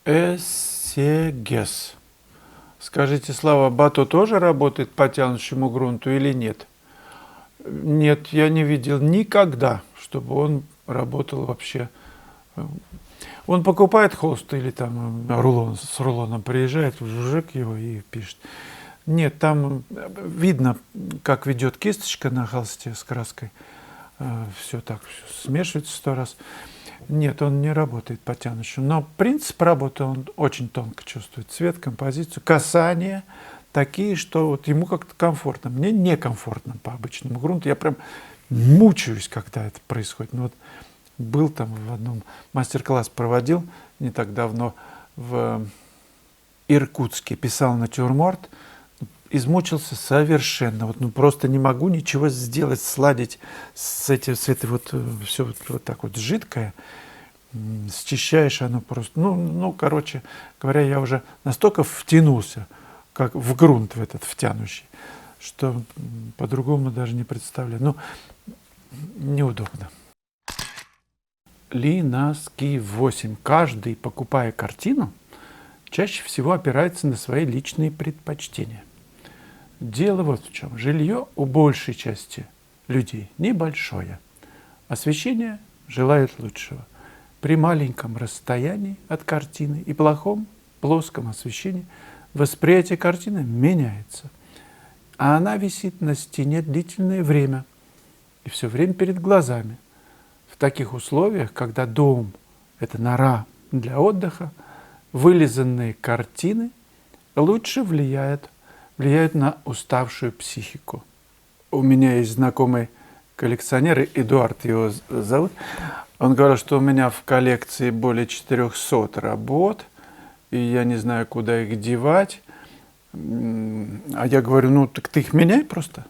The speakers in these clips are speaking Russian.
Эсегес. Скажите, Слава, Бато тоже работает по тянущему грунту или нет? Нет, я не видел никогда, чтобы он работал вообще. Он покупает холст или там рулон, с рулоном приезжает, жжик его и пишет. Нет, там видно, как ведет кисточка на холсте с краской. Все так все смешивается 100 раз. Нет, он не работает по тянущему. Но принцип работы он очень тонко чувствует. Цвет, композицию, касание такие, что вот ему как-то комфортно. Мне некомфортно по обычному грунту. Я прям мучаюсь, когда это происходит. Ну, вот был там в одном мастер-класс проводил не так давно в Иркутске, писал натюрморт, измучился совершенно. Вот, ну, просто не могу ничего сделать, сладить с этой вот, все вот так вот жидкое. Счищаешь оно просто. Ну, короче говоря, я уже настолько втянулся, как в грунт в этот втянущий, что по-другому даже не представляю. Ну, неудобно. Линаски 8. Каждый, покупая картину, чаще всего опирается на свои личные предпочтения. Дело вот в чем. Жилье у большей части людей небольшое. Освещение желает лучшего. При маленьком расстоянии от картины и плохом плоском освещении восприятие картины меняется. А она висит на стене длительное время и все время перед глазами. В таких условиях, когда дом – это нора для отдыха, вылизанные картины лучше влияют на уставшую психику. У меня есть знакомый коллекционер, Эдуард его зовут. Он говорил, что у меня в коллекции более 400 работ, и я не знаю, куда их девать. А я говорю, ну так ты их меняй просто.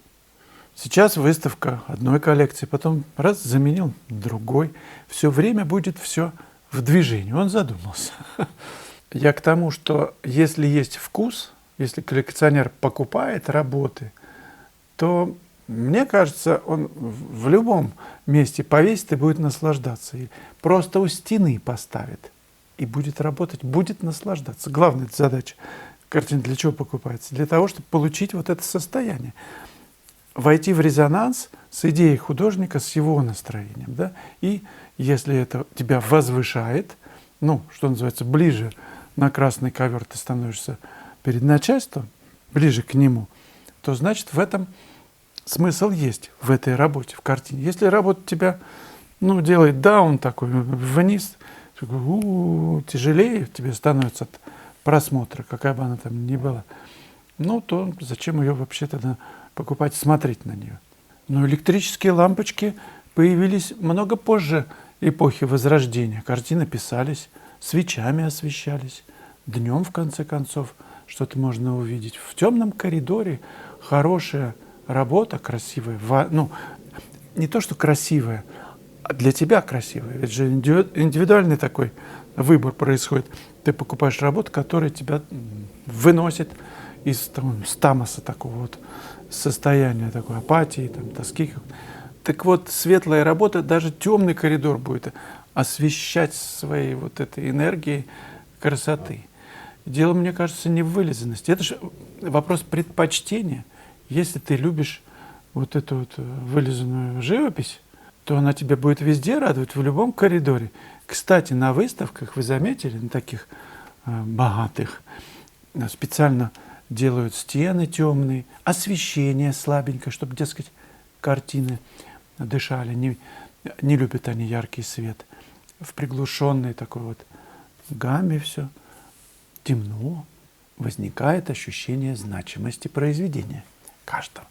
Сейчас выставка одной коллекции, потом раз заменил другой. Все время будет все в движении. Он задумался. Я к тому, что если есть вкус, если коллекционер покупает работы, то, мне кажется, он в любом месте повесит и будет наслаждаться. И просто у стены поставит и будет работать, будет наслаждаться. Главная задача картины для чего покупается? Для того, чтобы получить вот это состояние. Войти в резонанс с идеей художника, с его настроением. Да? И если это тебя возвышает, ну, что называется, ближе на красный ковер ты становишься перед начальством, ближе к нему, то значит в этом смысл есть, в этой работе, в картине. Если работа тебя, ну, делает даун такой, вниз, тяжелее тебе становится от просмотра, какая бы она там ни была, ну, то зачем ее вообще тогда покупать, смотреть на нее? Но электрические лампочки появились много позже эпохи Возрождения. Картины писались, свечами освещались, днем, в конце концов, что-то можно увидеть. В темном коридоре хорошая работа, красивая, ну, не то, что красивая, а для тебя красивая. Это же индивидуальный такой выбор происходит. Ты покупаешь работу, которая тебя выносит из стамоса такого вот состояния, такой апатии, там, тоски. Так вот, светлая работа, даже темный коридор будет освещать своей вот этой энергией красоты. Дело, мне кажется, не в вылизанности. Это же вопрос предпочтения. Если ты любишь вот эту вот вылизанную живопись, то она тебя будет везде радовать, в любом коридоре. Кстати, на выставках, вы заметили, на таких богатых, специально делают стены темные, освещение слабенькое, чтобы, дескать, картины дышали. Не любят они яркий свет. В приглушенной такой вот гамме все темно. Возникает ощущение значимости произведения каждого.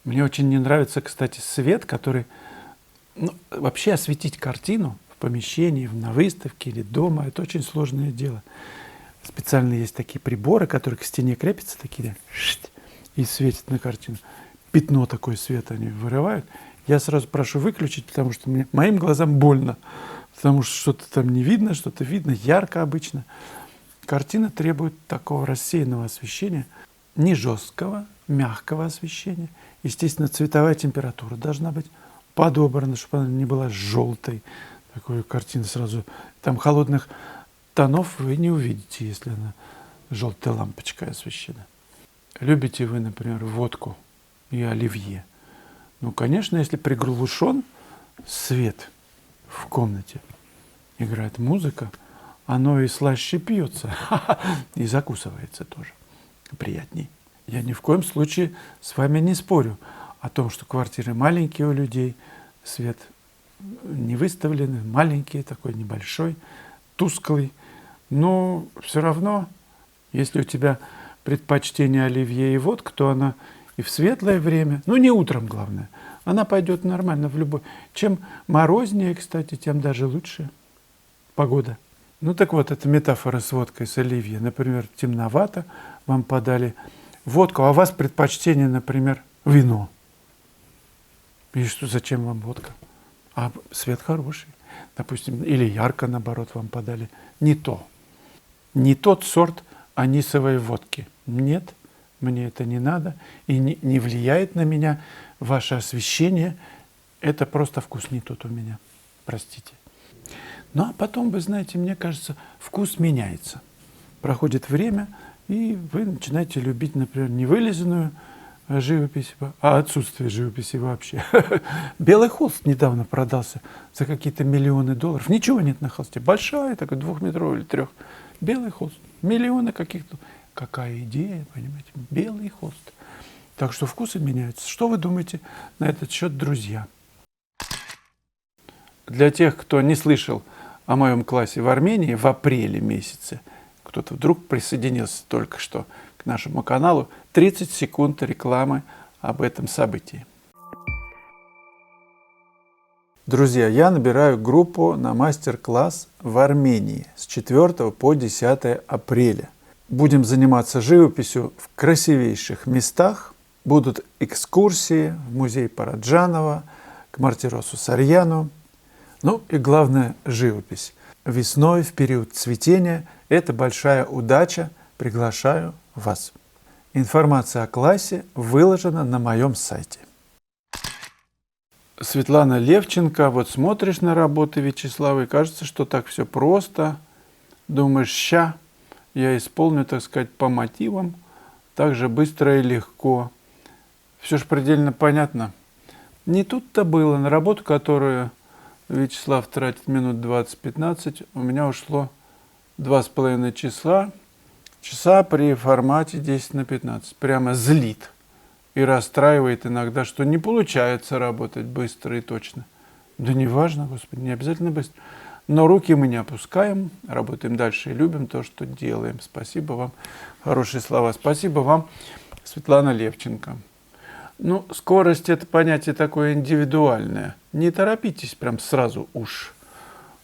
Мне очень не нравится, кстати, свет, который... Ну, вообще осветить картину в помещении, на выставке или дома – это очень сложное дело. Специально есть такие приборы, которые к стене крепятся, такие, и светят на картину. Пятно такое света они вырывают. Я сразу прошу выключить, потому что моим глазам больно, потому что что-то там не видно, что-то видно, ярко обычно. Картина требует такого рассеянного освещения, не жесткого, мягкого освещения. Естественно, цветовая температура должна быть подобрана, чтобы она не была желтой. Такую картину сразу, там холодных тонов вы не увидите, если она желтой лампочкой освещена. Любите вы, например, водку и оливье? Ну, конечно, если приглушен свет в комнате, играет музыка, оно и слаще пьется, и закусывается тоже приятней. Я ни в коем случае с вами не спорю о том, что квартиры маленькие у людей, свет не выставленный, маленький, такой небольшой, тусклый. Но все равно, если у тебя предпочтение оливье и водка, то она и в светлое время, ну не утром главное, она пойдет нормально в любой. Чем морознее, кстати, тем даже лучше погода. Ну так вот, это метафора с водкой, с оливье. Например, темновато, вам подали водку, а у вас предпочтение, например, вино. И что, зачем вам водка? А свет хороший, допустим, или ярко, наоборот, вам подали. Не то. Не тот сорт анисовой водки. Нет, мне это не надо. И не влияет на меня ваше освещение. Это просто вкус не тот у меня. Простите. Ну, а потом, вы знаете, мне кажется, вкус меняется. Проходит время, и вы начинаете любить, например, не вылизанную живопись, а отсутствие живописи вообще. Белый холст недавно продался за какие-то миллионы долларов. Ничего нет на холсте. Большая, такой 2-метровый или 3. Белый холст. Миллионы каких-то. Какая идея, понимаете? Белый холст. Так что вкусы меняются. Что вы думаете на этот счет, друзья? Для тех, кто не слышал о моем классе в Армении в апреле месяце, кто-то вдруг присоединился только что к нашему каналу, 30 секунд рекламы об этом событии. Друзья, я набираю группу на мастер-класс в Армении с 4 по 10 апреля. Будем заниматься живописью в красивейших местах. Будут экскурсии в музей Параджанова, к Мартиросу Сарьяну. Ну и главное, живопись. Весной, в период цветения, это большая удача. Приглашаю вас. Информация о классе выложена на моем сайте. Светлана Левченко. Вот смотришь на работы Вячеслава, и кажется, что так все просто. Думаешь, ща я исполню, так сказать, по мотивам, так же быстро и легко. Все же предельно понятно. Не тут-то было. На работу, которую Вячеслав тратит минут 20-15, у меня ушло 2,5 часа при формате 10:15. Прямо злит и расстраивает иногда, что не получается работать быстро и точно. Да не важно, Господи, не обязательно быстро. Но руки мы не опускаем, работаем дальше и любим то, что делаем. Спасибо вам. Хорошие слова. Спасибо вам, Светлана Левченко. Ну, скорость – это понятие такое индивидуальное. Не торопитесь прям сразу уж.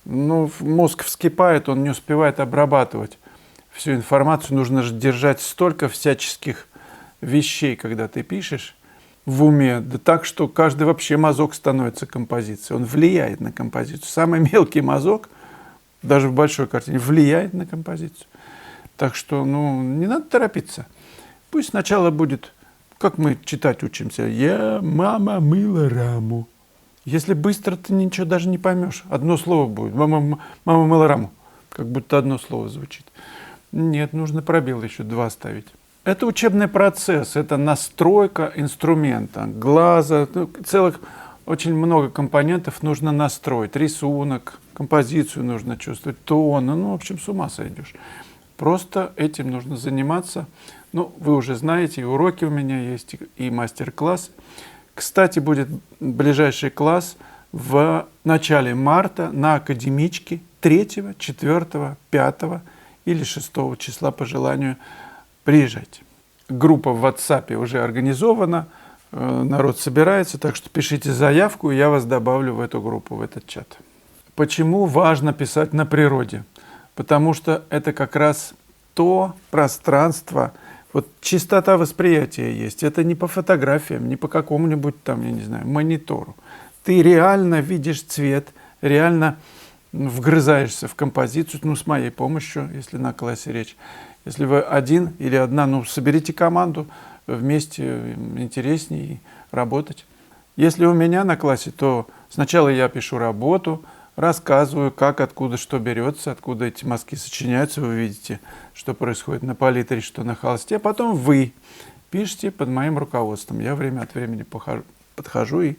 Ну, мозг вскипает, он не успевает обрабатывать всю информацию. Нужно же держать столько всяческих вещей, когда ты пишешь в уме. Да так, что каждый вообще мазок становится композицией. Он влияет на композицию. Самый мелкий мазок, даже в большой картине, влияет на композицию. Так что, ну, не надо торопиться. Пусть сначала будет... Как мы читать учимся? Я, мама, мыла раму. Если быстро, ты ничего даже не поймешь. Одно слово будет. Мама мыла раму. Как будто одно слово звучит. Нет, нужно пробел еще 2 ставить. Это учебный процесс. Это настройка инструмента. Глаза. Целых очень много компонентов нужно настроить. Рисунок, композицию нужно чувствовать, тон. Ну, в общем, с ума сойдешь. Просто этим нужно заниматься. Ну, вы уже знаете, и уроки у меня есть, и мастер-класс. Кстати, будет ближайший класс в начале марта на Академичке 3, 4, 5 или 6 числа по желанию. Приезжайте. Группа в WhatsApp уже организована, народ собирается, так что пишите заявку, и я вас добавлю в эту группу, в этот чат. Почему важно писать на природе? Потому что это как раз то пространство, вот чистота восприятия есть. Это не по фотографиям, не по какому-нибудь там, я не знаю, монитору. Ты реально видишь цвет, реально вгрызаешься в композицию, ну, с моей помощью, если на классе речь. Если вы один или одна, ну, соберите команду, вместе интереснее работать. Если у меня на классе, то сначала я пишу работу, рассказываю, как, откуда что берется, откуда эти мазки сочиняются. Вы видите, что происходит на палитре, что на холсте. Потом вы пишите под моим руководством. Я время от времени подхожу и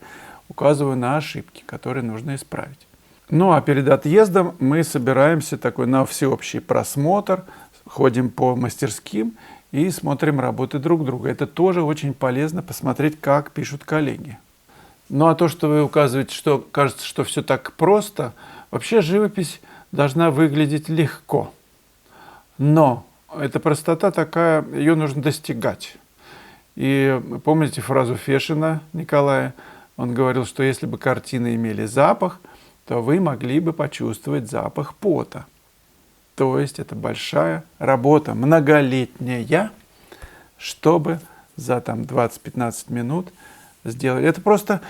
указываю на ошибки, которые нужно исправить. Ну а перед отъездом мы собираемся такой на всеобщий просмотр, ходим по мастерским и смотрим работы друг друга. Это тоже очень полезно посмотреть, как пишут коллеги. Ну а то, что вы указываете, что кажется, что все так просто, вообще живопись должна выглядеть легко. Но эта простота такая, ее нужно достигать. И помните фразу Фешина Николая? Он говорил, что если бы картины имели запах, то вы могли бы почувствовать запах пота. То есть это большая работа, многолетняя, чтобы за 20-15 минут сделать. Это просто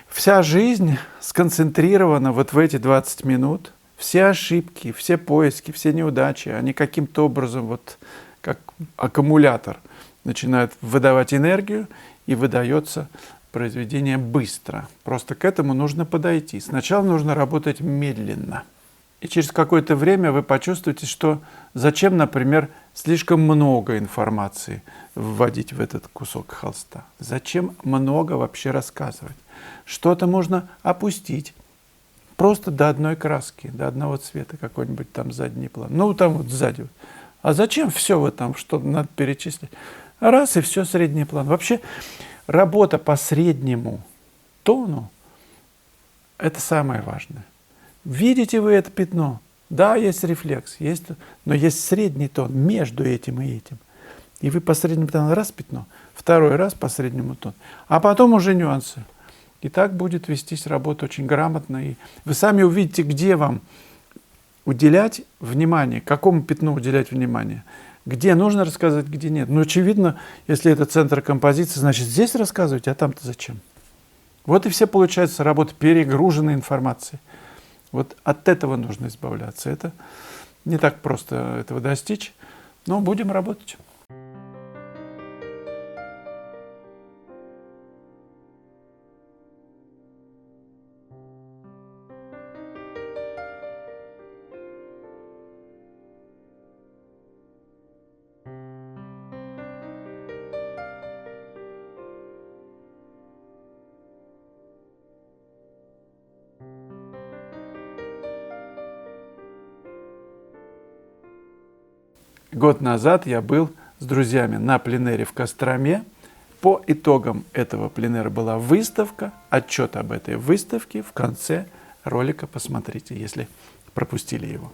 вся жизнь сконцентрирована вот в эти 20 минут. Все ошибки, все поиски, все неудачи, они каким-то образом, вот как аккумулятор, начинают выдавать энергию, и выдается произведение быстро. Просто к этому нужно подойти. Сначала нужно работать медленно. И через какое-то время вы почувствуете, что зачем, например, слишком много информации вводить в этот кусок холста. Зачем много вообще рассказывать. Что-то можно опустить. Просто до одной краски, до одного цвета, какой-нибудь там задний план. Ну, там вот сзади. А зачем все вот там, что надо перечислить? Раз, и все, средний план. Вообще, работа по среднему тону – это самое важное. Видите вы это пятно? Да, есть рефлекс, есть, но есть средний тон между этим и этим. И вы по среднему тону раз пятно, второй раз по среднему тону, а потом уже нюансы. И так будет вестись работа очень грамотно. И вы сами увидите, где вам уделять внимание, какому пятну уделять внимание. Где нужно рассказывать, где нет. Ну, очевидно, если это центр композиции, значит, здесь рассказывать, а там-то зачем? Вот и все, получается, работа перегруженной информацией. Вот от этого нужно избавляться. Это не так просто этого достичь, но будем работать. Год назад я был с друзьями на пленэре в Костроме. По итогам этого пленэра была выставка. Отчет об этой выставке в конце ролика посмотрите, если пропустили его.